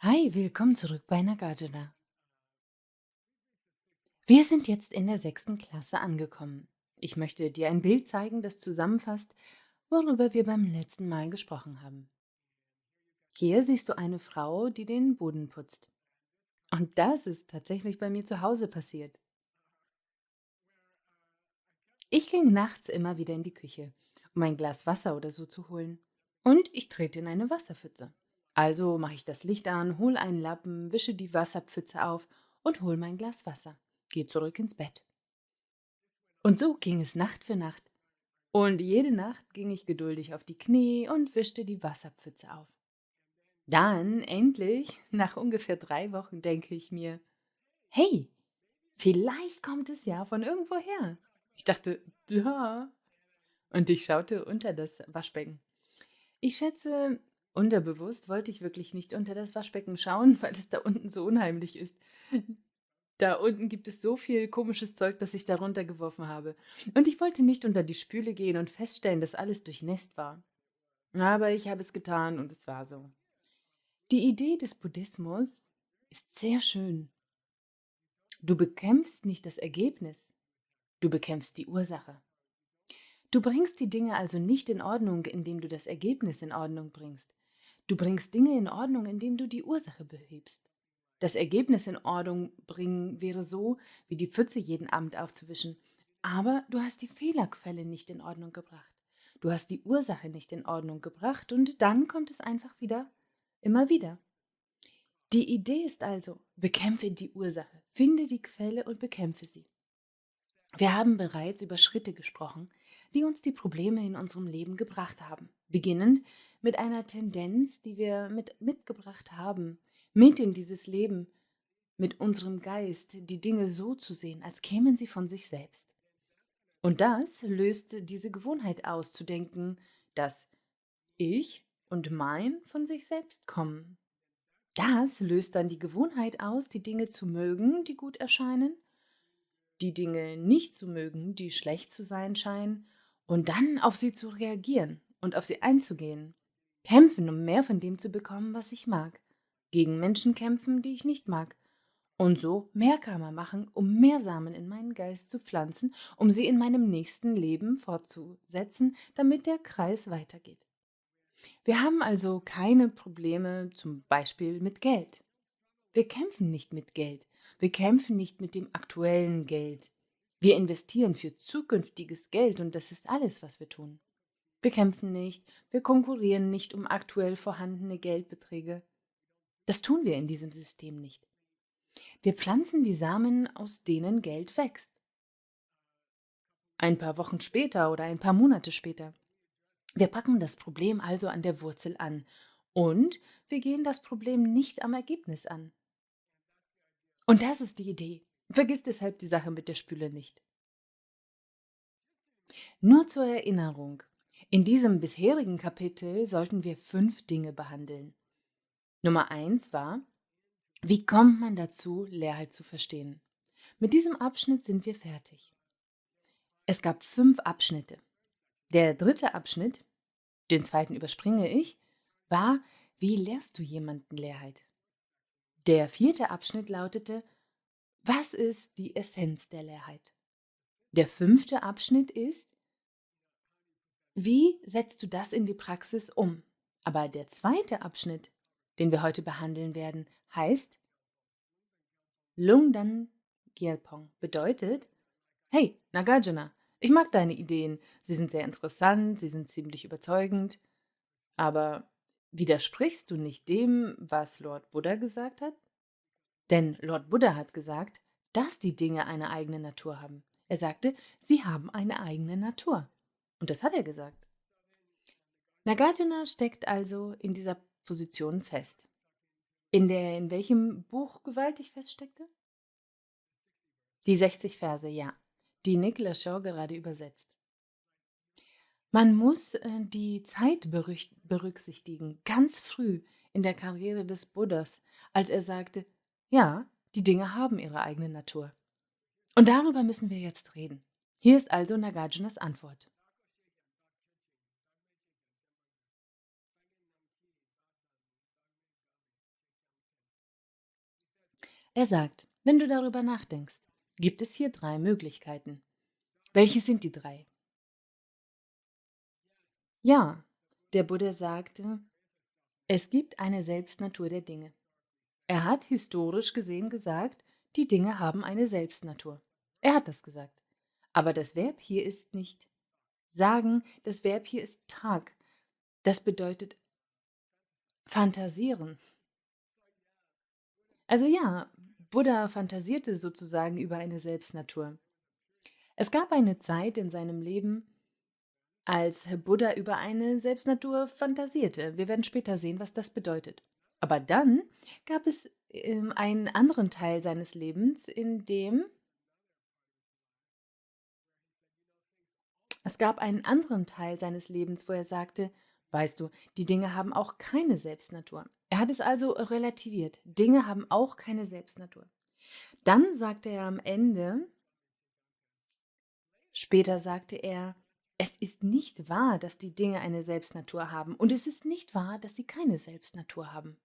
Hi, willkommen zurück bei Nagarjuna. Wir sind jetzt in der 6. Klasse angekommen. Ich möchte dir ein Bild zeigen, das zusammenfasst, worüber wir beim letzten Mal gesprochen haben. Hier siehst du eine Frau, die den Boden putzt. Und das ist tatsächlich bei mir zu Hause passiert. Ich ging nachts immer wieder in die Küche, um ein Glas Wasser oder so zu holen. Und ich trete in eine Wasserpfütze. Also mache ich das Licht an, hole einen Lappen, wische die Wasserpfütze auf und hole mein Glas Wasser. Gehe zurück ins Bett. Und so ging es Nacht für Nacht. Und jede Nacht ging ich geduldig auf die Knie und wischte die Wasserpfütze auf. Dann, endlich, nach ungefähr 3 Wochen, denke ich mir, hey, vielleicht kommt es ja von irgendwoher. Ich dachte, ja. Und ich schaute unter das Waschbecken. Ich schätze, unterbewusst wollte ich wirklich nicht unter das Waschbecken schauen, weil es da unten so unheimlich ist. Da unten gibt es so viel komisches Zeug, das ich da runtergeworfen habe. Und ich wollte nicht unter die Spüle gehen und feststellen, dass alles durchnässt war. Aber ich habe es getan und es war so. Die Idee des Buddhismus ist sehr schön. Du bekämpfst nicht das Ergebnis, du bekämpfst die Ursache. Du bringst die Dinge also nicht in Ordnung, indem du das Ergebnis in Ordnung bringst. Du bringst Dinge in Ordnung, indem du die Ursache behebst. Das Ergebnis in Ordnung bringen wäre so, wie die Pfütze jeden Abend aufzuwischen. Aber du hast die Fehlerquelle nicht in Ordnung gebracht. Du hast die Ursache nicht in Ordnung gebracht und dann kommt es einfach wieder, immer wieder. Die Idee ist also, bekämpfe die Ursache, finde die Quelle und bekämpfe sie. Wir haben bereits über Schritte gesprochen, die uns die Probleme in unserem Leben gebracht haben. Beginnend mit einer Tendenz, die wir mitgebracht haben, mit in dieses Leben, mit unserem Geist, die Dinge so zu sehen, als kämen sie von sich selbst. Und das löst diese Gewohnheit aus, zu denken, dass ich und mein von sich selbst kommen. Das löst dann die Gewohnheit aus, die Dinge zu mögen, die gut erscheinen, die Dinge nicht zu mögen, die schlecht zu sein scheinen, und dann auf sie zu reagieren und auf sie einzugehen. Kämpfen, um mehr von dem zu bekommen, was ich mag. Gegen Menschen kämpfen, die ich nicht mag. Und so mehr Karma machen, um mehr Samen in meinen Geist zu pflanzen, um sie in meinem nächsten Leben fortzusetzen, damit der Kreis weitergeht. Wir haben also keine Probleme, zum Beispiel mit Geld. Wir kämpfen nicht mit Geld. Wir kämpfen nicht mit dem aktuellen Geld. Wir investieren für zukünftiges Geld und das ist alles, was wir tun. Wir kämpfen nicht, wir konkurrieren nicht um aktuell vorhandene Geldbeträge. Das tun wir in diesem System nicht. Wir pflanzen die Samen, aus denen Geld wächst. Ein paar Wochen später oder ein paar Monate später. Wir packen das Problem also an der Wurzel an und wir gehen das Problem nicht am Ergebnis an. Und das ist die Idee. Vergiss deshalb die Sache mit der Spüle nicht. Nur zur Erinnerung. In diesem bisherigen Kapitel sollten wir 5 Dinge behandeln. Nummer 1 war, wie kommt man dazu, Leerheit zu verstehen? Mit diesem Abschnitt sind wir fertig. Es gab 5 Abschnitte. Der dritte Abschnitt, den zweiten überspringe ich, war, wie lehrst du jemanden Leerheit? Der vierte Abschnitt lautete, was ist die Essenz der Leerheit? Der fünfte Abschnitt ist, wie setzt du das in die Praxis um? Aber der zweite Abschnitt, den wir heute behandeln werden, heißt Lungdan Gyalpong. Bedeutet, hey, Nagarjuna, ich mag deine Ideen. Sie sind sehr interessant, sie sind ziemlich überzeugend. Aber widersprichst du nicht dem, was Lord Buddha gesagt hat? Denn Lord Buddha hat gesagt, dass die Dinge eine eigene Natur haben. Er sagte, sie haben eine eigene Natur. Und das hat er gesagt. Nagarjuna steckt also in dieser Position fest. In welchem Buch gewaltig feststeckte? Die 60 Verse, ja, die Nicolas Shaw gerade übersetzt. Man muss die Zeit berücksichtigen, ganz früh in der Karriere des Buddhas, als er sagte, ja, die Dinge haben ihre eigene Natur. Und darüber müssen wir jetzt reden. Hier ist also Nagarjunas Antwort. Er sagt, wenn du darüber nachdenkst, gibt es hier 3 Möglichkeiten. Welche sind die 3? Ja, der Buddha sagte, es gibt eine Selbstnatur der Dinge. Er hat historisch gesehen gesagt, die Dinge haben eine Selbstnatur. Er hat das gesagt. Aber das Verb hier ist nicht sagen, das Verb hier ist Tag. Das bedeutet fantasieren. Also ja, Buddha fantasierte sozusagen über eine Selbstnatur. Es gab eine Zeit in seinem Leben, als Buddha über eine Selbstnatur fantasierte. Wir werden später sehen, was das bedeutet. Aber dann gab es einen anderen Teil seines Lebens, in dem es gab einen anderen Teil seines Lebens, wo er sagte, weißt du, die Dinge haben auch keine Selbstnatur. Er hat es also relativiert. Dinge haben auch keine Selbstnatur. Dann sagte er am Ende, später sagte er, es ist nicht wahr, dass die Dinge eine Selbstnatur haben und es ist nicht wahr, dass sie keine Selbstnatur haben.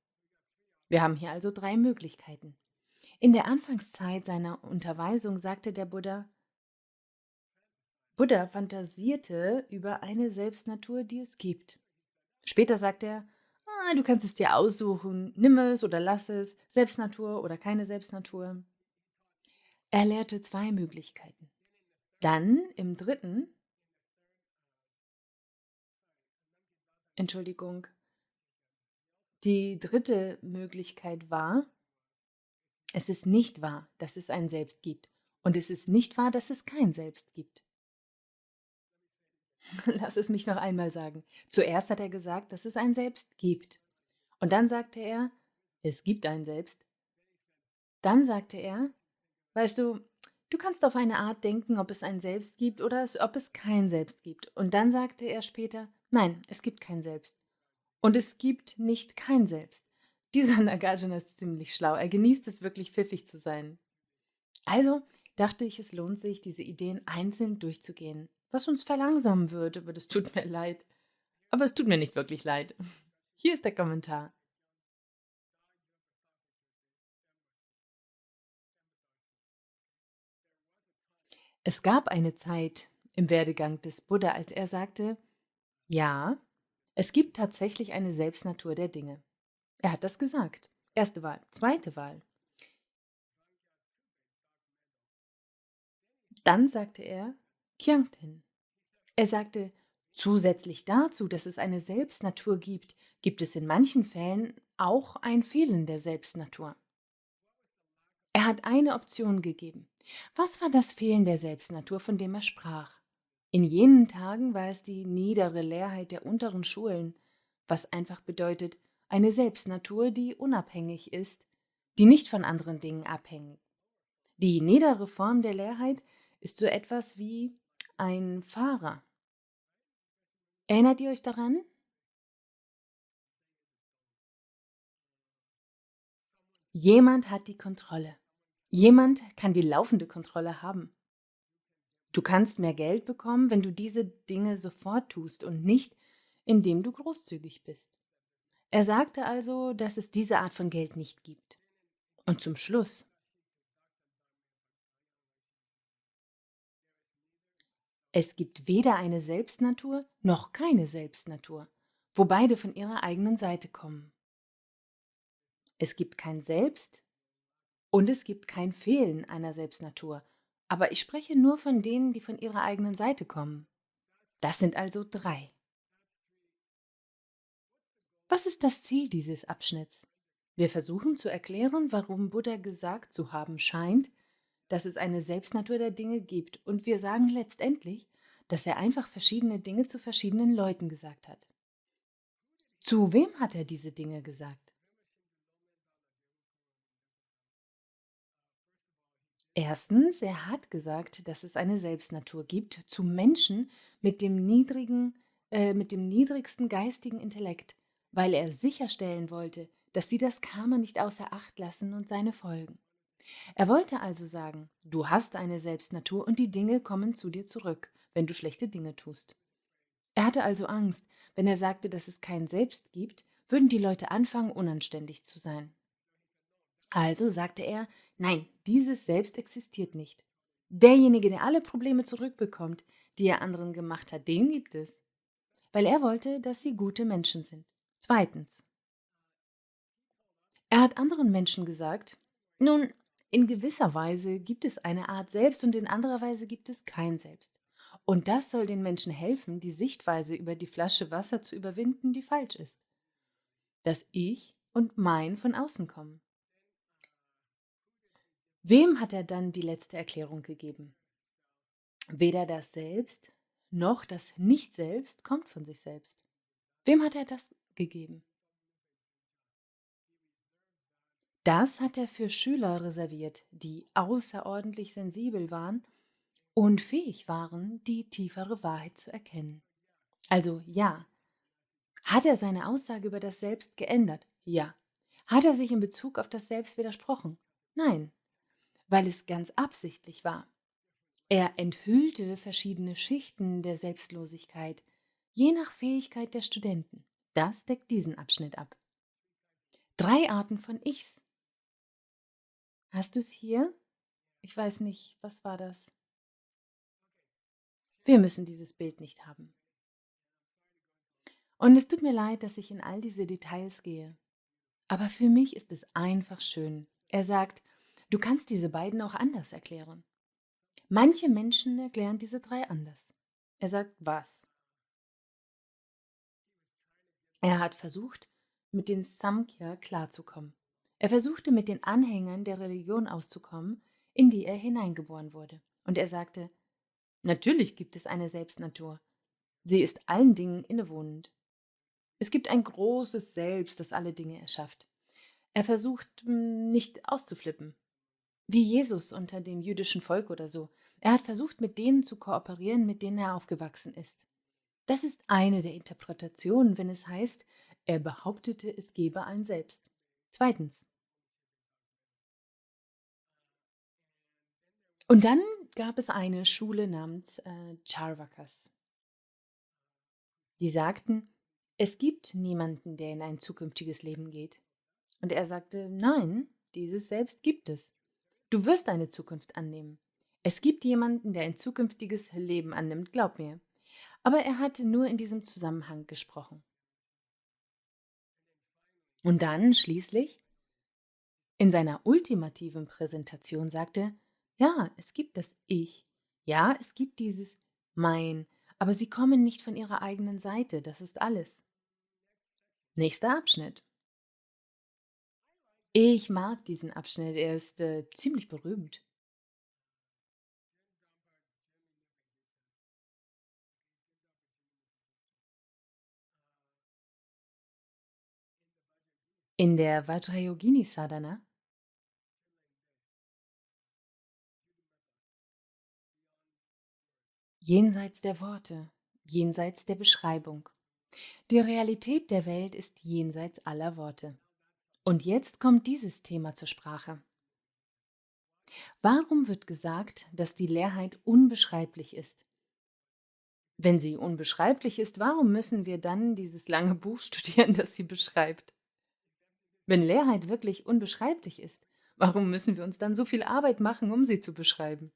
Wir haben hier also 3 Möglichkeiten. In der Anfangszeit seiner Unterweisung sagte der Buddha fantasierte über eine Selbstnatur, die es gibt. Später sagt er, du kannst es dir aussuchen, nimm es oder lass es, Selbstnatur oder keine Selbstnatur. Er lehrte 2 Möglichkeiten. Dann im dritten, Entschuldigung, die dritte Möglichkeit war, es ist nicht wahr, dass es ein Selbst gibt. Und es ist nicht wahr, dass es kein Selbst gibt. Lass es mich noch einmal sagen. Zuerst hat er gesagt, dass es ein Selbst gibt. Und dann sagte er, es gibt ein Selbst. Dann sagte er, weißt du, du kannst auf eine Art denken, ob es ein Selbst gibt oder ob es kein Selbst gibt. Und dann sagte er später, nein, es gibt kein Selbst. Und es gibt nicht kein Selbst. Dieser Nagarjuna ist ziemlich schlau. Er genießt es wirklich pfiffig zu sein. Also dachte ich, es lohnt sich, diese Ideen einzeln durchzugehen. Was uns verlangsamen würde, aber das tut mir leid. Aber es tut mir nicht wirklich leid. Hier ist der Kommentar. Es gab eine Zeit im Werdegang des Buddha, als er sagte, ja, es gibt tatsächlich eine Selbstnatur der Dinge. Er hat das gesagt. Erste Wahl. Zweite Wahl. Dann sagte er Kyangten. Er sagte, zusätzlich dazu, dass es eine Selbstnatur gibt, gibt es in manchen Fällen auch ein Fehlen der Selbstnatur. Er hat eine Option gegeben. Was war das Fehlen der Selbstnatur, von dem er sprach? In jenen Tagen war es die niedere Leerheit der unteren Schulen, was einfach bedeutet, eine Selbstnatur, die unabhängig ist, die nicht von anderen Dingen abhängt. Die niedere Form der Leerheit ist so etwas wie ein Fahrer. Erinnert ihr euch daran? Jemand hat die Kontrolle. Jemand kann die laufende Kontrolle haben. Du kannst mehr Geld bekommen, wenn du diese Dinge sofort tust und nicht, indem du großzügig bist. Er sagte also, dass es diese Art von Geld nicht gibt. Und zum Schluss, es gibt weder eine Selbstnatur noch keine Selbstnatur, wo beide von ihrer eigenen Seite kommen. Es gibt kein Selbst und es gibt kein Fehlen einer Selbstnatur, aber ich spreche nur von denen, die von ihrer eigenen Seite kommen. Das sind also 3. Was ist das Ziel dieses Abschnitts? Wir versuchen zu erklären, warum Buddha gesagt zu haben scheint, dass es eine Selbstnatur der Dinge gibt, und wir sagen letztendlich, dass er einfach verschiedene Dinge zu verschiedenen Leuten gesagt hat. Zu wem hat er diese Dinge gesagt? Erstens, er hat gesagt, dass es eine Selbstnatur gibt zu Menschen mit dem niedrigsten geistigen Intellekt, weil er sicherstellen wollte, dass sie das Karma nicht außer Acht lassen und seine Folgen. Er wollte also sagen, du hast eine Selbstnatur und die Dinge kommen zu dir zurück, wenn du schlechte Dinge tust. Er hatte also Angst, wenn er sagte, dass es kein Selbst gibt, würden die Leute anfangen, unanständig zu sein. Also sagte er, nein, dieses Selbst existiert nicht. Derjenige, der alle Probleme zurückbekommt, die er anderen gemacht hat, den gibt es, weil er wollte, dass sie gute Menschen sind. Zweitens, er hat anderen Menschen gesagt, nun, in gewisser Weise gibt es eine Art Selbst und in anderer Weise gibt es kein Selbst. Und das soll den Menschen helfen, die Sichtweise über die Flasche Wasser zu überwinden, die falsch ist. Das Ich und Mein von außen kommen. Wem hat er dann die letzte Erklärung gegeben? Weder das Selbst noch das Nicht-Selbst kommt von sich selbst. Wem hat er das gegeben? Das hat er für Schüler reserviert, die außerordentlich sensibel waren und fähig waren, die tiefere Wahrheit zu erkennen. Also ja. Hat er seine Aussage über das Selbst geändert? Ja. Hat er sich in Bezug auf das Selbst widersprochen? Nein, weil es ganz absichtlich war. Er enthüllte verschiedene Schichten der Selbstlosigkeit, je nach Fähigkeit der Studenten. Das deckt diesen Abschnitt ab. 3 Arten von Ichs. Hast du es hier? Ich weiß nicht, was war das? Wir müssen dieses Bild nicht haben. Und es tut mir leid, dass ich in all diese Details gehe. Aber für mich ist es einfach schön. Er sagt, du kannst diese beiden auch anders erklären. Manche Menschen erklären diese 3 anders. Er sagt, was? Er hat versucht, mit den Samkhya klarzukommen. Er versuchte, mit den Anhängern der Religion auszukommen, in die er hineingeboren wurde. Und er sagte, natürlich gibt es eine Selbstnatur. Sie ist allen Dingen innewohnend. Es gibt ein großes Selbst, das alle Dinge erschafft. Er versucht, nicht auszuflippen, wie Jesus unter dem jüdischen Volk oder so. Er hat versucht, mit denen zu kooperieren, mit denen er aufgewachsen ist. Das ist eine der Interpretationen, wenn es heißt, er behauptete, es gebe ein Selbst. Zweitens. Und dann gab es eine Schule namens Charvakas. Die sagten, es gibt niemanden, der in ein zukünftiges Leben geht. Und er sagte, nein, dieses Selbst gibt es. Du wirst eine Zukunft annehmen. Es gibt jemanden, der ein zukünftiges Leben annimmt, glaub mir. Aber er hat nur in diesem Zusammenhang gesprochen. Und dann schließlich, in seiner ultimativen Präsentation sagte, ja, es gibt das Ich, ja, es gibt dieses Mein, aber sie kommen nicht von ihrer eigenen Seite, das ist alles. Nächster Abschnitt. Ich mag diesen Abschnitt, er ist ziemlich berühmt. In der Vajrayogini Sadhana, jenseits der Worte, jenseits der Beschreibung. Die Realität der Welt ist jenseits aller Worte. Und jetzt kommt dieses Thema zur Sprache. Warum wird gesagt, dass die Leerheit unbeschreiblich ist? Wenn sie unbeschreiblich ist, warum müssen wir dann dieses lange Buch studieren, das sie beschreibt? Wenn Leerheit wirklich unbeschreiblich ist, warum müssen wir uns dann so viel Arbeit machen, um sie zu beschreiben?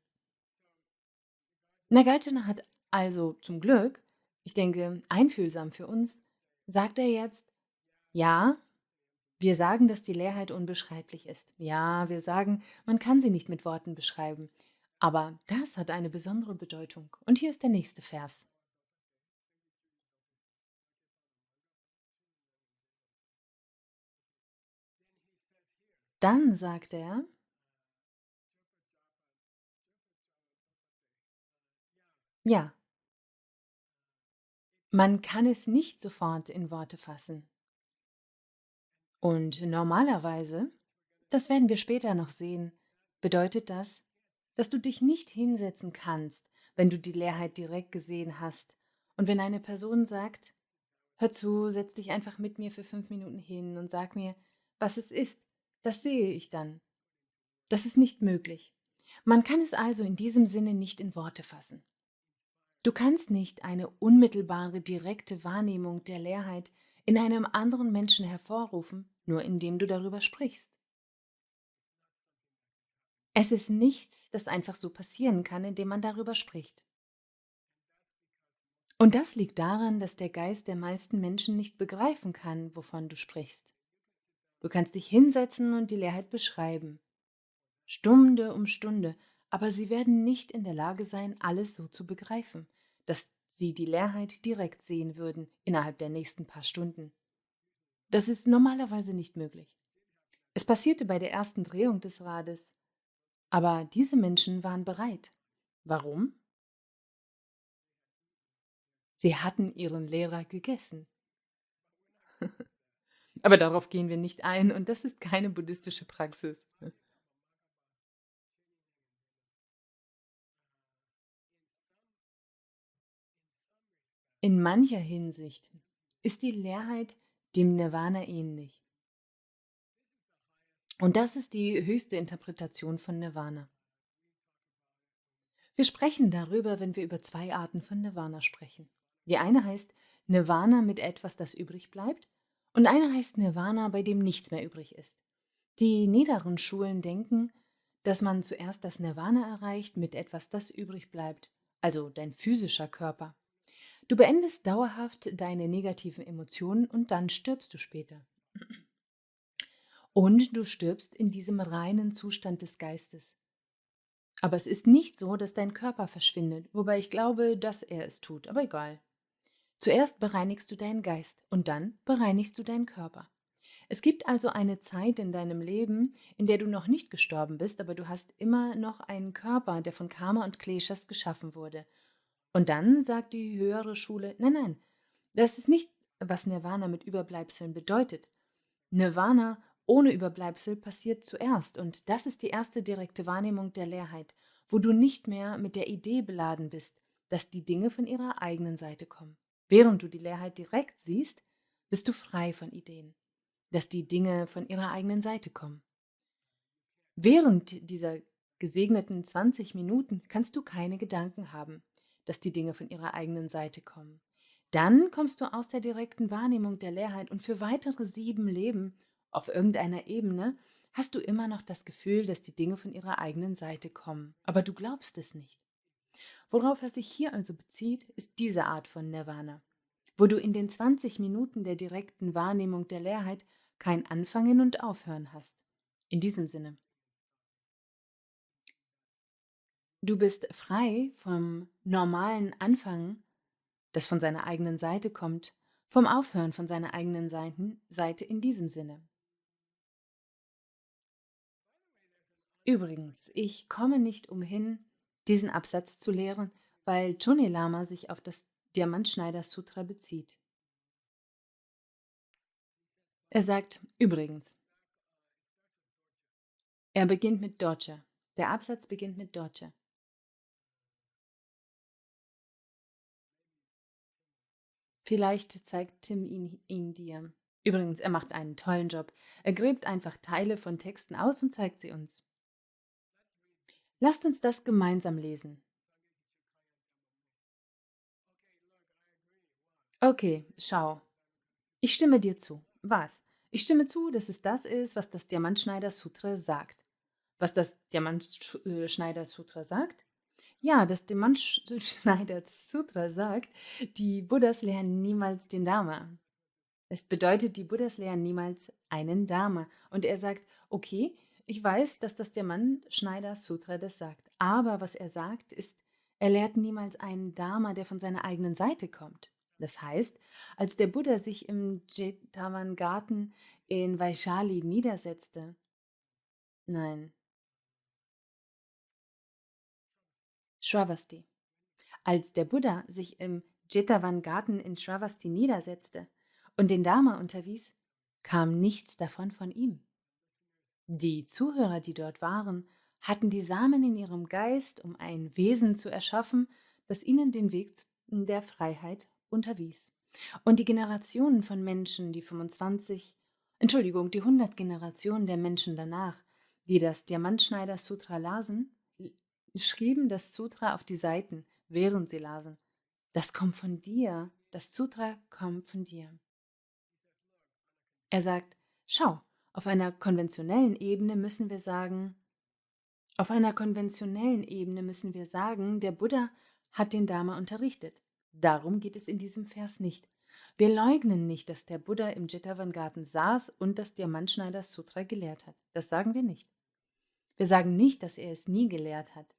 Nagarjuna hat also zum Glück, ich denke, einfühlsam für uns, sagt er jetzt, ja, wir sagen, dass die Leerheit unbeschreiblich ist. Ja, wir sagen, man kann sie nicht mit Worten beschreiben. Aber das hat eine besondere Bedeutung. Und hier ist der nächste Vers. Dann sagt er, ja, man kann es nicht sofort in Worte fassen. Und normalerweise, das werden wir später noch sehen, bedeutet das, dass du dich nicht hinsetzen kannst, wenn du die Leerheit direkt gesehen hast. Und wenn eine Person sagt, hör zu, setz dich einfach mit mir für 5 Minuten hin und sag mir, was es ist, das sehe ich dann. Das ist nicht möglich. Man kann es also in diesem Sinne nicht in Worte fassen. Du kannst nicht eine unmittelbare, direkte Wahrnehmung der Leerheit in einem anderen Menschen hervorrufen, nur indem du darüber sprichst. Es ist nichts, das einfach so passieren kann, indem man darüber spricht. Und das liegt daran, dass der Geist der meisten Menschen nicht begreifen kann, wovon du sprichst. Du kannst dich hinsetzen und die Leerheit beschreiben, Stunde um Stunde, aber sie werden nicht in der Lage sein, alles so zu begreifen, dass sie die Leerheit direkt sehen würden innerhalb der nächsten paar Stunden. Das ist normalerweise nicht möglich. Es passierte bei der ersten Drehung des Rades, aber diese Menschen waren bereit. Warum? Sie hatten ihren Lehrer gegessen. Aber darauf gehen wir nicht ein und das ist keine buddhistische Praxis. In mancher Hinsicht ist die Leerheit dem Nirvana ähnlich. Und das ist die höchste Interpretation von Nirvana. Wir sprechen darüber, wenn wir über zwei Arten von Nirvana sprechen. Die eine heißt Nirvana mit etwas, das übrig bleibt, und eine heißt Nirvana, bei dem nichts mehr übrig ist. Die niederen Schulen denken, dass man zuerst das Nirvana erreicht mit etwas, das übrig bleibt, also dein physischer Körper. Du beendest dauerhaft deine negativen Emotionen und dann stirbst du später. Und du stirbst in diesem reinen Zustand des Geistes. Aber es ist nicht so, dass dein Körper verschwindet, wobei ich glaube, dass er es tut, aber egal. Zuerst bereinigst du deinen Geist und dann bereinigst du deinen Körper. Es gibt also eine Zeit in deinem Leben, in der du noch nicht gestorben bist, aber du hast immer noch einen Körper, der von Karma und Kleshas geschaffen wurde. Und dann sagt die höhere Schule, nein, nein, das ist nicht, was Nirvana mit Überbleibseln bedeutet. Nirvana ohne Überbleibsel passiert zuerst und das ist die erste direkte Wahrnehmung der Leerheit, wo du nicht mehr mit der Idee beladen bist, dass die Dinge von ihrer eigenen Seite kommen. Während du die Leerheit direkt siehst, bist du frei von Ideen, dass die Dinge von ihrer eigenen Seite kommen. Während dieser gesegneten 20 Minuten kannst du keine Gedanken haben, dass die Dinge von ihrer eigenen Seite kommen. Dann kommst du aus der direkten Wahrnehmung der Leerheit und für weitere 7 Leben auf irgendeiner Ebene hast du immer noch das Gefühl, dass die Dinge von ihrer eigenen Seite kommen. Aber du glaubst es nicht. Worauf er sich hier also bezieht, ist diese Art von Nirvana, wo du in den 20 Minuten der direkten Wahrnehmung der Leerheit kein Anfangen und Aufhören hast. In diesem Sinne. Du bist frei vom normalen Anfang, das von seiner eigenen Seite kommt, vom Aufhören von seiner eigenen Seite in diesem Sinne. Übrigens, ich komme nicht umhin, diesen Absatz zu lehren, weil Chone Lama sich auf das Diamantschneider-Sutra bezieht. Er sagt, übrigens, er beginnt mit Dorje. Der Absatz beginnt mit Dorje. Vielleicht zeigt Tim ihn dir. Übrigens, er macht einen tollen Job. Er gräbt einfach Teile von Texten aus und zeigt sie uns. Lasst uns das gemeinsam lesen. Okay, schau. Ich stimme dir zu. Was? Ich stimme zu, dass es das ist, was das Diamantschneider-Sutra sagt. Was das Diamantschneider-Sutra sagt? Ja, das Diamantschneider-Sutra sagt, die Buddhas lernen niemals den Dharma. Es bedeutet, die Buddhas lernen niemals einen Dharma. Und er sagt, okay, ich weiß, dass das Diamantschneider-Sutra das sagt. Aber was er sagt, ist, er lehrt niemals einen Dharma, der von seiner eigenen Seite kommt. Das heißt, als der Buddha sich im Jethavan-Garten in Vaishali niedersetzte, nein, Shravasti, als der Buddha sich im Jethavan-Garten in Shravasti niedersetzte und den Dharma unterwies, kam nichts davon von ihm. Die Zuhörer, die dort waren, hatten die Samen in ihrem Geist, um ein Wesen zu erschaffen, das ihnen den Weg der Freiheit unterwies. Und die Generationen von Menschen, die 100 Generationen der Menschen danach, die das Diamantschneider-Sutra lasen, schrieben das Sutra auf die Seiten, während sie lasen. Das kommt von dir, das Sutra kommt von dir. Er sagt, schau, auf einer konventionellen Ebene müssen wir sagen, Auf einer konventionellen Ebene müssen wir sagen, der Buddha hat den Dharma unterrichtet. Darum geht es in diesem Vers nicht. Wir leugnen nicht, dass der Buddha im Jethavan-Garten saß und das Diamantschneider-Sutra gelehrt hat. Das sagen wir nicht. Wir sagen nicht, dass er es nie gelehrt hat.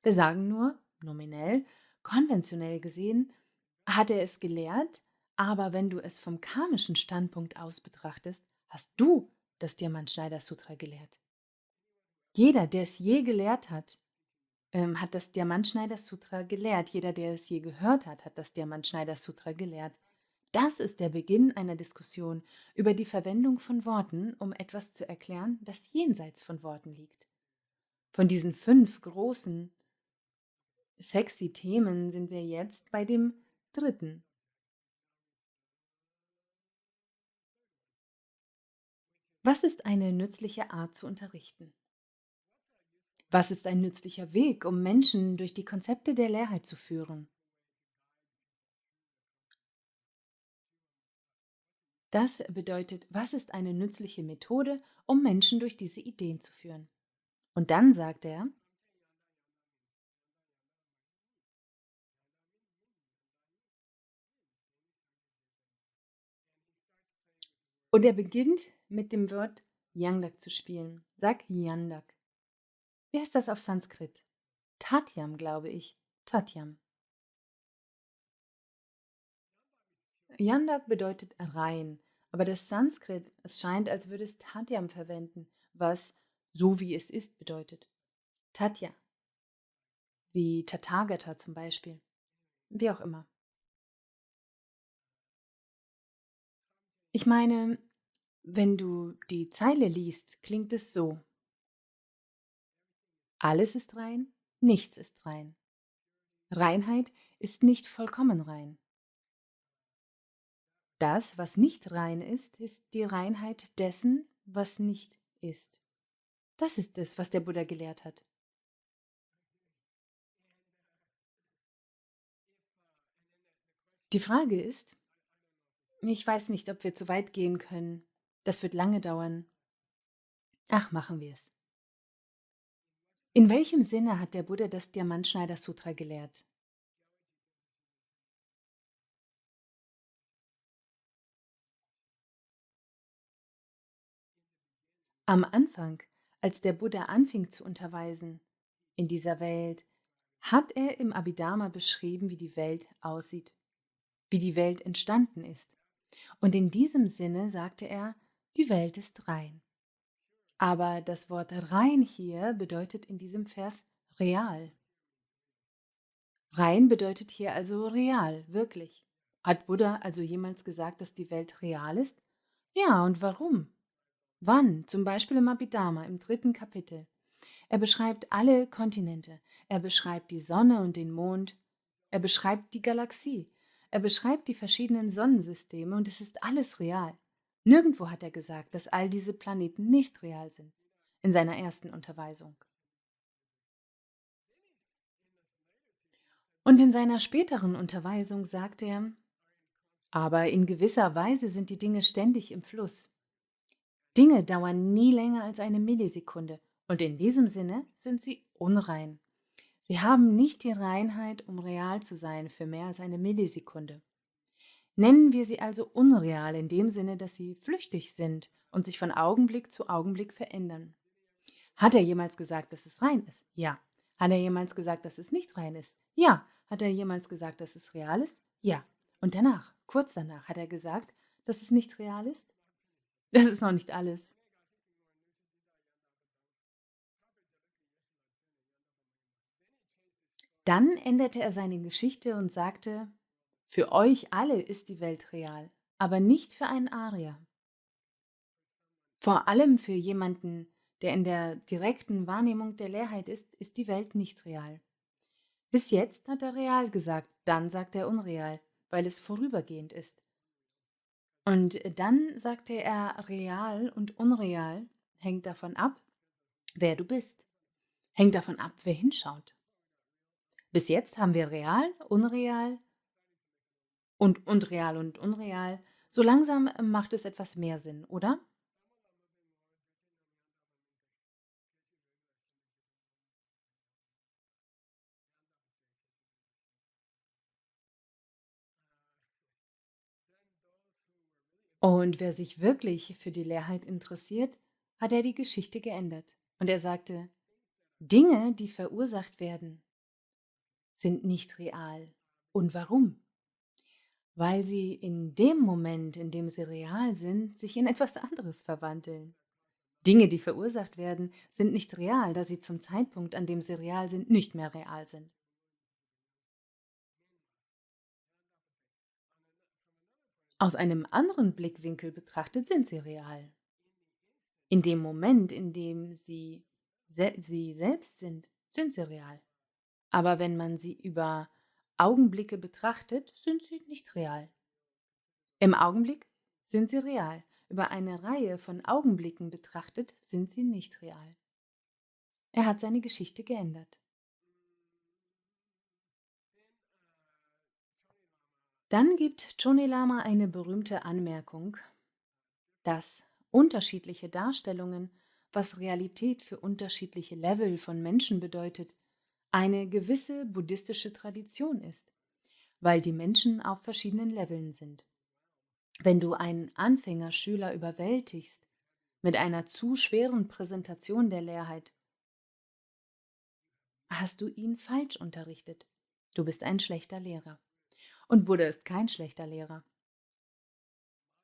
Wir sagen nur, nominell, konventionell gesehen, hat er es gelehrt, aber wenn du es vom karmischen Standpunkt aus betrachtest, hast du das Diamantschneider-Sutra gelehrt. Jeder, der es je gelehrt hat, hat das Diamantschneider-Sutra gelehrt. Jeder, der es je gehört hat, hat das Diamantschneider-Sutra gelehrt. Das ist der Beginn einer Diskussion über die Verwendung von Worten, um etwas zu erklären, das jenseits von Worten liegt. Von diesen 5 großen, sexy Themen sind wir jetzt bei dem dritten. Was ist eine nützliche Art zu unterrichten? Was ist ein nützlicher Weg, um Menschen durch die Konzepte der Leerheit zu führen? Das bedeutet, was ist eine nützliche Methode, um Menschen durch diese Ideen zu führen? Und dann sagt er, und er beginnt mit dem Wort Yandak zu spielen. Sag Yandak. Wie heißt das auf Sanskrit? Tatyam, glaube ich. Tatyam. Yandak bedeutet rein, aber das Sanskrit, es scheint, als würde es Tatyam verwenden, was so wie es ist bedeutet. Tatya, wie Tathagata zum Beispiel. Wie auch immer. Ich meine, wenn du die Zeile liest, klingt es so. Alles ist rein, nichts ist rein. Reinheit ist nicht vollkommen rein. Das, was nicht rein ist die Reinheit dessen, was nicht ist. Das ist es, was der Buddha gelehrt hat. Die Frage ist, ich weiß nicht, ob wir zu weit gehen können. Das wird lange dauern. Ach, machen wir es. In welchem Sinne hat der Buddha das Diamantschneider-Sutra gelehrt? Am Anfang, als der Buddha anfing zu unterweisen in dieser Welt, hat er im Abhidharma beschrieben, wie die Welt aussieht, wie die Welt entstanden ist. Und in diesem Sinne sagte er, die Welt ist rein. Aber das Wort rein hier bedeutet in diesem Vers real. Rein bedeutet hier also real, wirklich. Hat Buddha also jemals gesagt, dass die Welt real ist? Ja, und warum? Wann? Zum Beispiel im Abhidharma, im 3. Kapitel. Er beschreibt alle Kontinente. Er beschreibt die Sonne und den Mond. Er beschreibt die Galaxie. Er beschreibt die verschiedenen Sonnensysteme und es ist alles real. Nirgendwo hat er gesagt, dass all diese Planeten nicht real sind. In seiner ersten Unterweisung. Und in seiner späteren Unterweisung sagt er, aber in gewisser Weise sind die Dinge ständig im Fluss. Dinge dauern nie länger als eine Millisekunde und in diesem Sinne sind sie unrein. Sie haben nicht die Reinheit, um real zu sein für mehr als eine Millisekunde. Nennen wir sie also unreal in dem Sinne, dass sie flüchtig sind und sich von Augenblick zu Augenblick verändern. Hat er jemals gesagt, dass es rein ist? Ja. Hat er jemals gesagt, dass es nicht rein ist? Ja. Hat er jemals gesagt, dass es real ist? Ja. Und danach, kurz danach, hat er gesagt, dass es nicht real ist? Das ist noch nicht alles. Dann änderte er seine Geschichte und sagte, für euch alle ist die Welt real, aber nicht für einen Arier. Vor allem für jemanden, der in der direkten Wahrnehmung der Leerheit ist die Welt nicht real. Bis jetzt hat er real gesagt, dann sagt er unreal, weil es vorübergehend ist. Und dann sagte er, real und unreal hängt davon ab, wer du bist. Hängt davon ab, wer hinschaut. Bis jetzt haben wir real, unreal und real und unreal. So langsam macht es etwas mehr Sinn, oder? Und wer sich wirklich für die Leerheit interessiert, hat er die Geschichte geändert. Und er sagte, Dinge, die verursacht werden, sind nicht real. Und warum? Weil sie in dem Moment, in dem sie real sind, sich in etwas anderes verwandeln. Dinge, die verursacht werden, sind nicht real, da sie zum Zeitpunkt, an dem sie real sind, nicht mehr real sind. Aus einem anderen Blickwinkel betrachtet sind sie real. In dem Moment, in dem sie selbst sind sie real. Aber wenn man sie über Augenblicke betrachtet, sind sie nicht real. Im Augenblick sind sie real. Über eine Reihe von Augenblicken betrachtet, sind sie nicht real. Er hat seine Geschichte geändert. Dann gibt Chone Lama eine berühmte Anmerkung, dass unterschiedliche Darstellungen, was Realität für unterschiedliche Level von Menschen bedeutet, eine gewisse buddhistische Tradition ist, weil die Menschen auf verschiedenen Leveln sind. Wenn du einen Anfängerschüler überwältigst mit einer zu schweren Präsentation der Leerheit, hast du ihn falsch unterrichtet. Du bist ein schlechter Lehrer. Und Buddha ist kein schlechter Lehrer.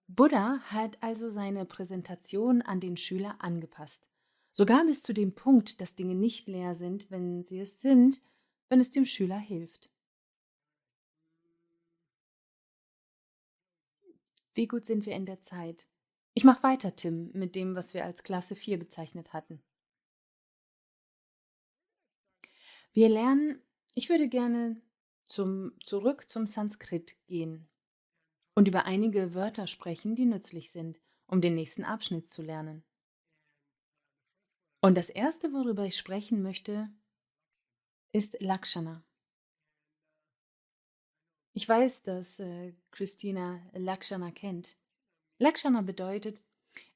Buddha hat also seine Präsentation an den Schüler angepasst. Sogar bis zu dem Punkt, dass Dinge nicht leer sind, wenn sie es sind, wenn es dem Schüler hilft. Wie gut sind wir in der Zeit? Ich mache weiter, Tim, mit dem, was wir als Klasse 4 bezeichnet hatten. Wir lernen, ich würde gerne zurück zum Sanskrit gehen und über einige Wörter sprechen, die nützlich sind, um den nächsten Abschnitt zu lernen. Und das Erste, worüber ich sprechen möchte, ist Lakshana. Ich weiß, dass Christina Lakshana kennt. Lakshana bedeutet,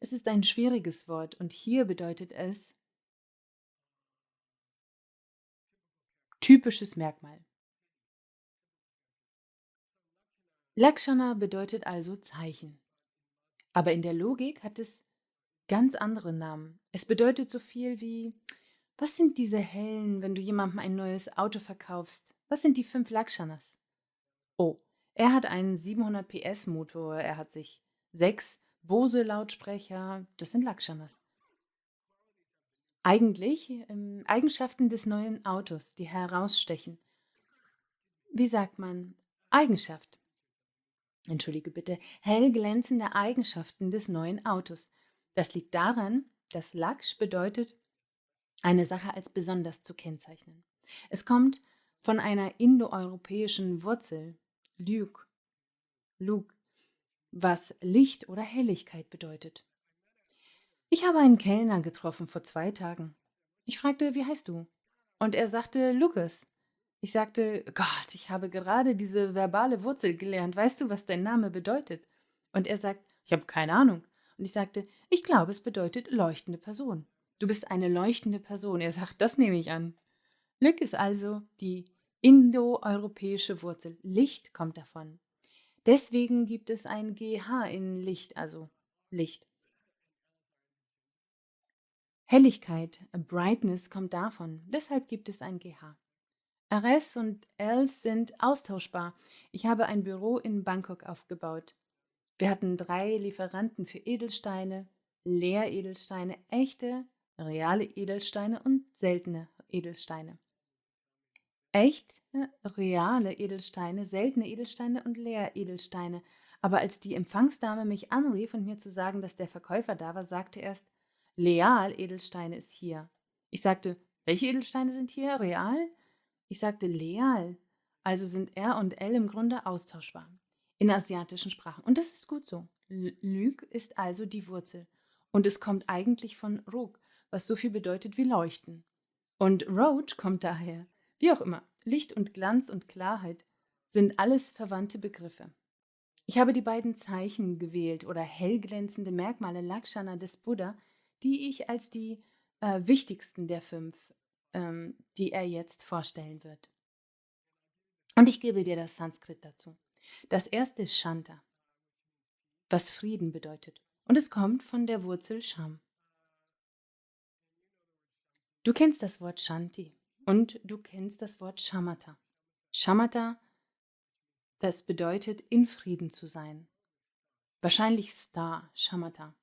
es ist ein schwieriges Wort und hier bedeutet es typisches Merkmal. Lakshana bedeutet also Zeichen. Aber in der Logik hat es ganz andere Namen. Es bedeutet so viel wie, was sind diese hellen, wenn du jemandem ein neues Auto verkaufst? Was sind die 5 Lakshanas? Oh, er hat einen 700 PS Motor, er hat sich 6 Bose Lautsprecher, das sind Lakshanas. Eigentlich Eigenschaften des neuen Autos, die herausstechen. Wie sagt man? Eigenschaft. Entschuldige bitte, hell glänzende Eigenschaften des neuen Autos. Das liegt daran, dass Laksh bedeutet, eine Sache als besonders zu kennzeichnen. Es kommt von einer indoeuropäischen Wurzel, Lyuk, Lug, was Licht oder Helligkeit bedeutet. Ich habe einen Kellner getroffen vor 2 Tagen. Ich fragte, wie heißt du? Und er sagte, Lukas. Ich sagte, Gott, ich habe gerade diese verbale Wurzel gelernt. Weißt du, was dein Name bedeutet? Und er sagt, ich habe keine Ahnung. Und ich sagte, ich glaube, es bedeutet leuchtende Person. Du bist eine leuchtende Person. Er sagt, das nehme ich an. Glück ist also die indoeuropäische Wurzel. Licht kommt davon. Deswegen gibt es ein GH in Licht, also Licht. Helligkeit, Brightness kommt davon. Deshalb gibt es ein GH. RS und Els sind austauschbar. Ich habe ein Büro in Bangkok aufgebaut. Wir hatten 3 Lieferanten für Edelsteine, Leeredelsteine, echte, reale Edelsteine und seltene Edelsteine. Echte, reale Edelsteine, seltene Edelsteine und Leeredelsteine. Aber als die Empfangsdame mich anrief und mir zu sagen, dass der Verkäufer da war, sagte erst, Leal-Edelsteine ist hier. Ich sagte, welche Edelsteine sind hier? Real? Ich sagte Leal. Also sind R und L im Grunde austauschbar in asiatischen Sprachen. Und das ist gut so. Lüg ist also die Wurzel. Und es kommt eigentlich von Rog, was so viel bedeutet wie leuchten. Und Roach kommt daher. Wie auch immer, Licht und Glanz und Klarheit sind alles verwandte Begriffe. Ich habe die beiden Zeichen gewählt oder hellglänzende Merkmale Lakshana des Buddha, die ich als die wichtigsten der 5, die er jetzt vorstellen wird. Und ich gebe dir das Sanskrit dazu. Das erste ist Shanta, was Frieden bedeutet. Und es kommt von der Wurzel Sham. Du kennst das Wort Shanti und du kennst das Wort Shamatha. Shamatha, das bedeutet in Frieden zu sein. Wahrscheinlich Star, Shamatha.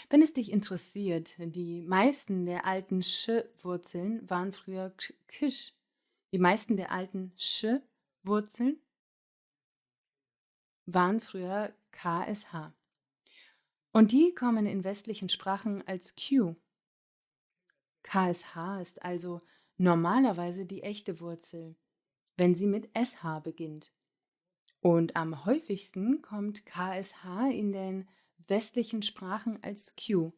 Wenn es dich interessiert, die meisten der alten Sch-Wurzeln waren früher Kish. Die meisten der alten Sch-Wurzeln waren früher KSH. Und die kommen in westlichen Sprachen als Q. KSH ist also normalerweise die echte Wurzel, wenn sie mit SH beginnt. Und am häufigsten kommt KSH in den westlichen Sprachen als Q.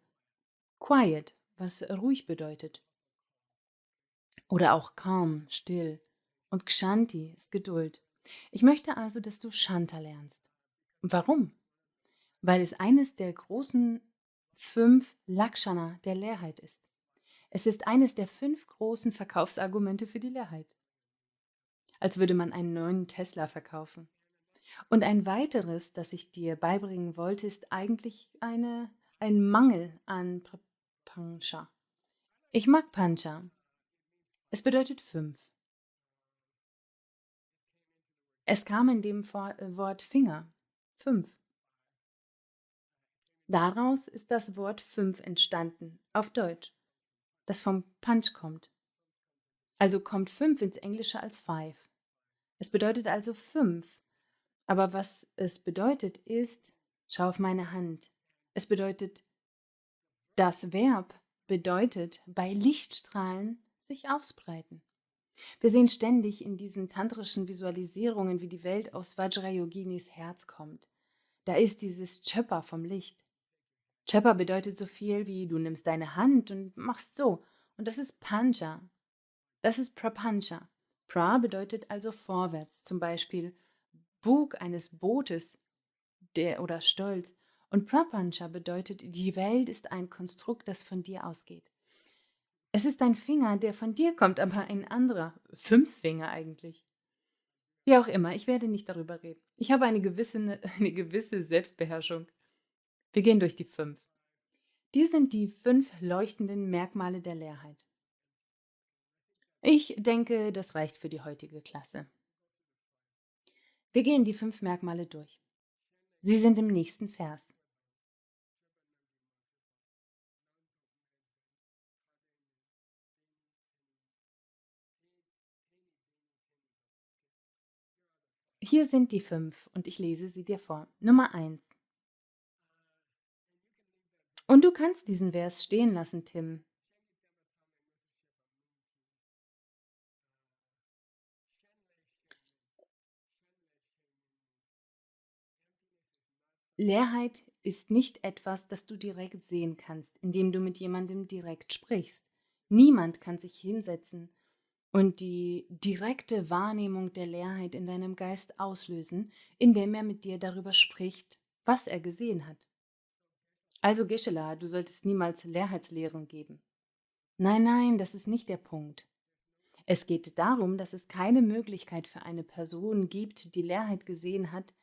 Quiet, was ruhig bedeutet. Oder auch calm, still. Und Kshanti ist Geduld. Ich möchte also, dass du Shanta lernst. Warum? Weil es eines der großen 5 Lakshana der Leerheit ist. Es ist eines der 5 großen Verkaufsargumente für die Leerheit. Als würde man einen neuen Tesla verkaufen. Und ein weiteres, das ich dir beibringen wollte, ist eigentlich ein Mangel an Pancha. Ich mag Pancha. Es bedeutet 5. Es kam in dem Wort Finger. 5. Daraus ist das Wort 5 entstanden, auf Deutsch, das vom Punch kommt. Also kommt 5 ins Englische als 5. Es bedeutet also 5. Aber was es bedeutet ist, schau auf meine Hand. Es bedeutet, das Verb bedeutet, bei Lichtstrahlen sich ausbreiten. Wir sehen ständig in diesen tantrischen Visualisierungen, wie die Welt aus Vajrayoginis Herz kommt. Da ist dieses Chöpa vom Licht. Chöpa bedeutet so viel wie, du nimmst deine Hand und machst so. Und das ist Pancha. Das ist Prapancha. Pra bedeutet also vorwärts, zum Beispiel Bug eines Bootes oder Stolz. Und Prapancha bedeutet, die Welt ist ein Konstrukt, das von dir ausgeht. Es ist ein Finger, der von dir kommt, aber ein anderer. 5 Finger eigentlich. Wie auch immer, ich werde nicht darüber reden. Ich habe eine gewisse Selbstbeherrschung. Wir gehen durch die 5. Die sind die 5 leuchtenden Merkmale der Leerheit. Ich denke, das reicht für die heutige Klasse. Wir gehen die 5 Merkmale durch. Sie sind im nächsten Vers. Hier sind die 5 und ich lese sie dir vor. Nummer 1. Und du kannst diesen Vers stehen lassen, Tim. Leerheit ist nicht etwas, das du direkt sehen kannst, indem du mit jemandem direkt sprichst. Niemand kann sich hinsetzen und die direkte Wahrnehmung der Leerheit in deinem Geist auslösen, indem er mit dir darüber spricht, was er gesehen hat. Also Geshe-la, du solltest niemals Leerheitslehren geben. Nein, nein, das ist nicht der Punkt. Es geht darum, dass es keine Möglichkeit für eine Person gibt, die Leerheit gesehen hat,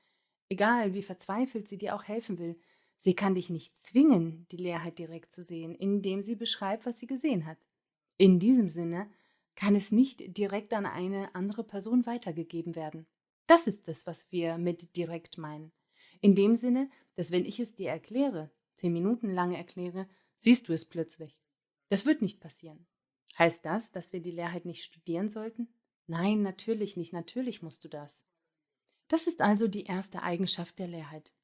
egal wie verzweifelt sie dir auch helfen will. Sie kann dich nicht zwingen, die Leerheit direkt zu sehen, indem sie beschreibt, was sie gesehen hat. In diesem Sinne kann es nicht direkt an eine andere Person weitergegeben werden. Das ist es, was wir mit direkt meinen. In dem Sinne, dass wenn ich es dir erkläre, 10 Minuten lang erkläre, siehst du es plötzlich. Das wird nicht passieren. Heißt das, dass wir die Leerheit nicht studieren sollten? Nein, natürlich nicht. Natürlich musst du das. Das ist also die erste Eigenschaft der Leerheit.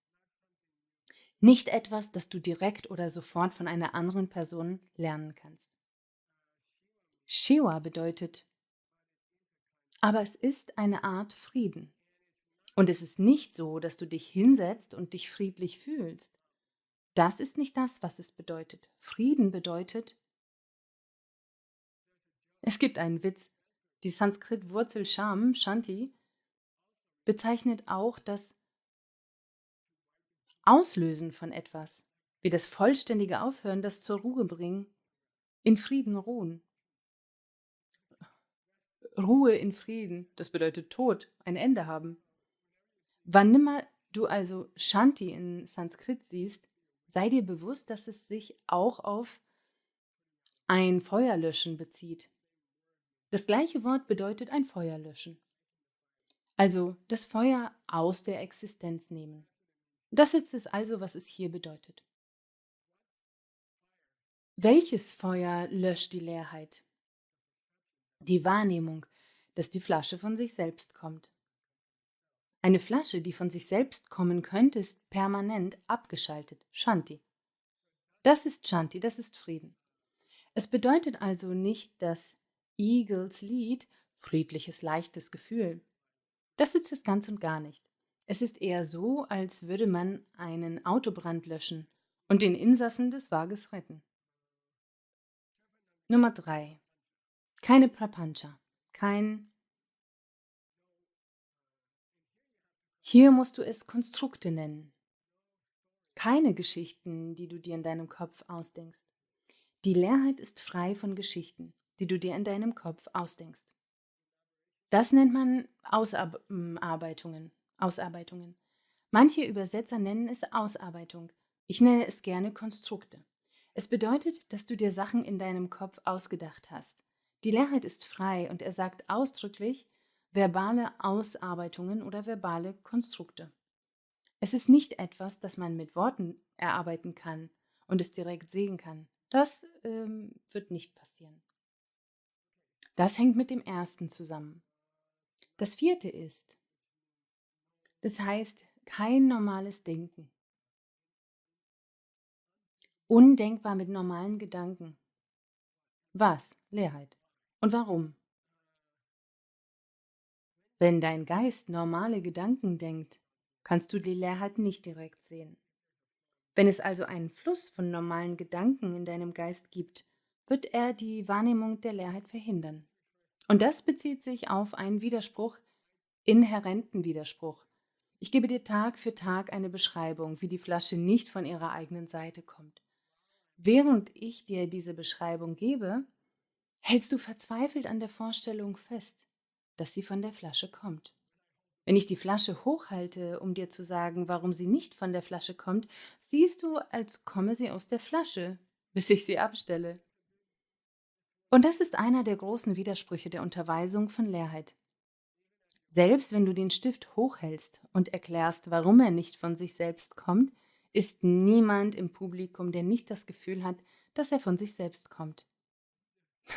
Nicht etwas, das du direkt oder sofort von einer anderen Person lernen kannst. Shiva bedeutet, aber es ist eine Art Frieden. Und es ist nicht so, dass du dich hinsetzt und dich friedlich fühlst. Das ist nicht das, was es bedeutet. Frieden bedeutet, es gibt einen Witz, die Sanskrit-Wurzel Sham, Shanti, bezeichnet auch das Auslösen von etwas, wie das vollständige Aufhören, das zur Ruhe bringen, in Frieden ruhen. Ruhe in Frieden, das bedeutet Tod, ein Ende haben. Wann immer du also Shanti in Sanskrit siehst, sei dir bewusst, dass es sich auch auf ein Feuer löschen bezieht. Das gleiche Wort bedeutet ein Feuer löschen. Also das Feuer aus der Existenz nehmen. Das ist es also, was es hier bedeutet. Welches Feuer löscht die Leerheit? Die Wahrnehmung, dass die Flasche von sich selbst kommt. Eine Flasche, die von sich selbst kommen könnte, ist permanent abgeschaltet. Shanti. Das ist Shanti, das ist Frieden. Es bedeutet also nicht das Eagles Lied, friedliches, leichtes Gefühl. Das ist es ganz und gar nicht. Es ist eher so, als würde man einen Autobrand löschen und den Insassen des Wagens retten. Nummer 3. Keine Prapancha. Hier musst du es Konstrukte nennen. Keine Geschichten, die du dir in deinem Kopf ausdenkst. Die Leerheit ist frei von Geschichten, die du dir in deinem Kopf ausdenkst. Das nennt man Ausarbeitungen. Manche Übersetzer nennen es Ausarbeitung. Ich nenne es gerne Konstrukte. Es bedeutet, dass du dir Sachen in deinem Kopf ausgedacht hast. Die Leerheit ist frei und er sagt ausdrücklich verbale Ausarbeitungen oder verbale Konstrukte. Es ist nicht etwas, das man mit Worten erarbeiten kann und es direkt sehen kann. Das wird nicht passieren. Das hängt mit dem ersten zusammen. Das vierte ist, das heißt kein normales Denken. Undenkbar mit normalen Gedanken. Was? Leerheit. Und warum? Wenn dein Geist normale Gedanken denkt, kannst du die Leerheit nicht direkt sehen. Wenn es also einen Fluss von normalen Gedanken in deinem Geist gibt, wird er die Wahrnehmung der Leerheit verhindern. Und das bezieht sich auf einen Widerspruch, inhärenten Widerspruch. Ich gebe dir Tag für Tag eine Beschreibung, wie die Flasche nicht von ihrer eigenen Seite kommt. Während ich dir diese Beschreibung gebe, hältst du verzweifelt an der Vorstellung fest, dass sie von der Flasche kommt. Wenn ich die Flasche hochhalte, um dir zu sagen, warum sie nicht von der Flasche kommt, siehst du, als komme sie aus der Flasche, bis ich sie abstelle. Und das ist einer der großen Widersprüche der Unterweisung von Leerheit. Selbst wenn du den Stift hochhältst und erklärst, warum er nicht von sich selbst kommt, ist niemand im Publikum, der nicht das Gefühl hat, dass er von sich selbst kommt.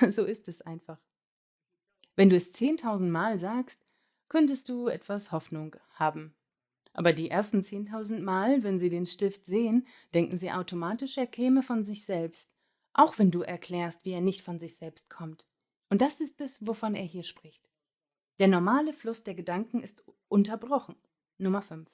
So ist es einfach. Wenn du es 10.000 Mal sagst, könntest du etwas Hoffnung haben. Aber die ersten 10.000 Mal, wenn sie den Stift sehen, denken sie automatisch, er käme von sich selbst, auch wenn du erklärst, wie er nicht von sich selbst kommt. Und das ist es, wovon er hier spricht. Der normale Fluss der Gedanken ist unterbrochen. Nummer 5.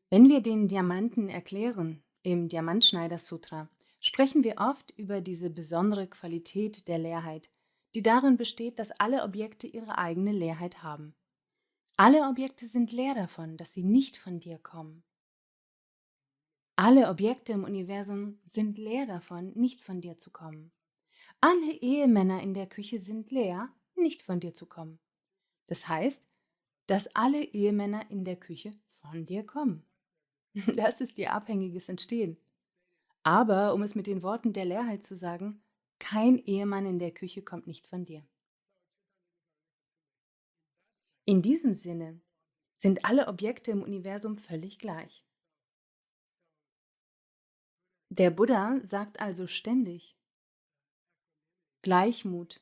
Wenn wir den Diamanten erklären, im Diamantschneider-Sutra, sprechen wir oft über diese besondere Qualität der Leerheit, die darin besteht, dass alle Objekte ihre eigene Leerheit haben. Alle Objekte sind leer davon, dass sie nicht von dir kommen. Alle Objekte im Universum sind leer davon, nicht von dir zu kommen. Alle Ehemänner in der Küche sind leer, nicht von dir zu kommen. Das heißt, dass alle Ehemänner in der Küche von dir kommen. Das ist ihr abhängiges Entstehen. Aber, um es mit den Worten der Leerheit zu sagen, kein Ehemann in der Küche kommt nicht von dir. In diesem Sinne sind alle Objekte im Universum völlig gleich. Der Buddha sagt also ständig Gleichmut.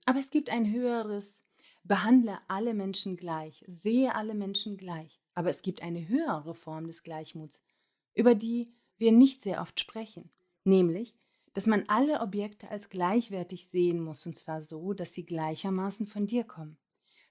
Aber es gibt ein höheres, behandle alle Menschen gleich, sehe alle Menschen gleich. Aber es gibt eine höhere Form des Gleichmuts, über die wir nicht sehr oft sprechen, nämlich, dass man alle Objekte als gleichwertig sehen muss, und zwar so, dass sie gleichermaßen von dir kommen.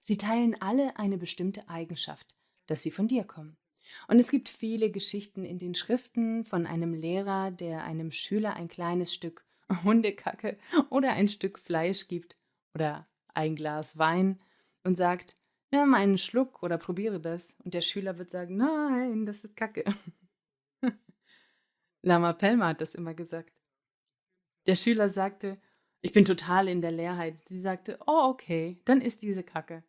Sie teilen alle eine bestimmte Eigenschaft, dass sie von dir kommen. Und es gibt viele Geschichten in den Schriften von einem Lehrer, der einem Schüler ein kleines Stück Hundekacke oder ein Stück Fleisch gibt oder ein Glas Wein und sagt, nimm einen Schluck oder probiere das. Und der Schüler wird sagen, nein, das ist Kacke. Lama Pelma hat das immer gesagt. Der Schüler sagte, ich bin total in der Leerheit. Sie sagte, oh okay, dann ist diese Kacke.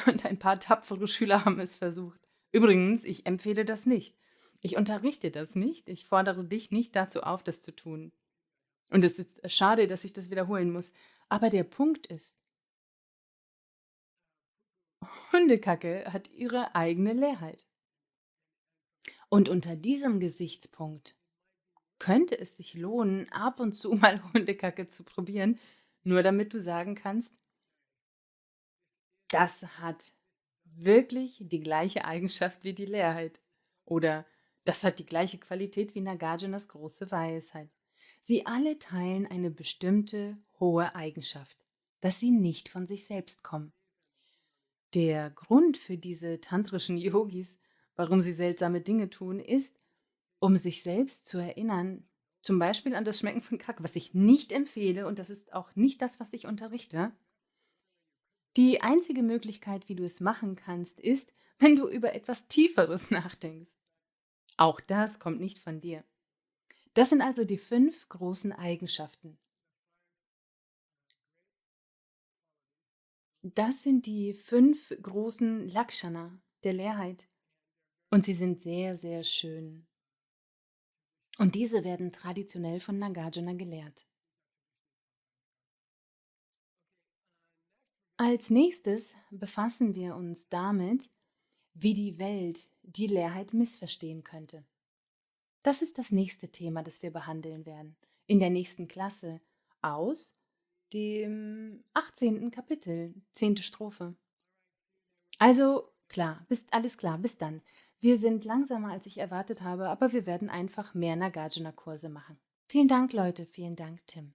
Und ein paar tapfere Schüler haben es versucht. Übrigens, ich empfehle das nicht. Ich unterrichte das nicht. Ich fordere dich nicht dazu auf, das zu tun. Und es ist schade, dass ich das wiederholen muss. Aber der Punkt ist, Hundekacke hat ihre eigene Leerheit. Und unter diesem Gesichtspunkt könnte es sich lohnen, ab und zu mal Hundekacke zu probieren, nur damit du sagen kannst, das hat wirklich die gleiche Eigenschaft wie die Leerheit. Oder das hat die gleiche Qualität wie Nagajinas große Weisheit. Sie alle teilen eine bestimmte hohe Eigenschaft, dass sie nicht von sich selbst kommen. Der Grund für diese tantrischen Yogis, warum sie seltsame Dinge tun, ist, um sich selbst zu erinnern, zum Beispiel an das Schmecken von Kacke, was ich nicht empfehle und das ist auch nicht das, was ich unterrichte. Die einzige Möglichkeit, wie du es machen kannst, ist, wenn du über etwas Tieferes nachdenkst. Auch das kommt nicht von dir. Das sind also die 5 großen Eigenschaften. Das sind die 5 großen Lakshana der Leerheit. Und sie sind sehr, sehr schön. Und diese werden traditionell von Nagarjuna gelehrt. Als nächstes befassen wir uns damit, wie die Welt die Leerheit missverstehen könnte. Das ist das nächste Thema, das wir behandeln werden. In der nächsten Klasse aus dem 18. Kapitel, 10. Strophe. Also klar, alles klar, bis dann. Wir sind langsamer, als ich erwartet habe, aber wir werden einfach mehr Nagarjuna-Kurse machen. Vielen Dank, Leute, vielen Dank, Tim.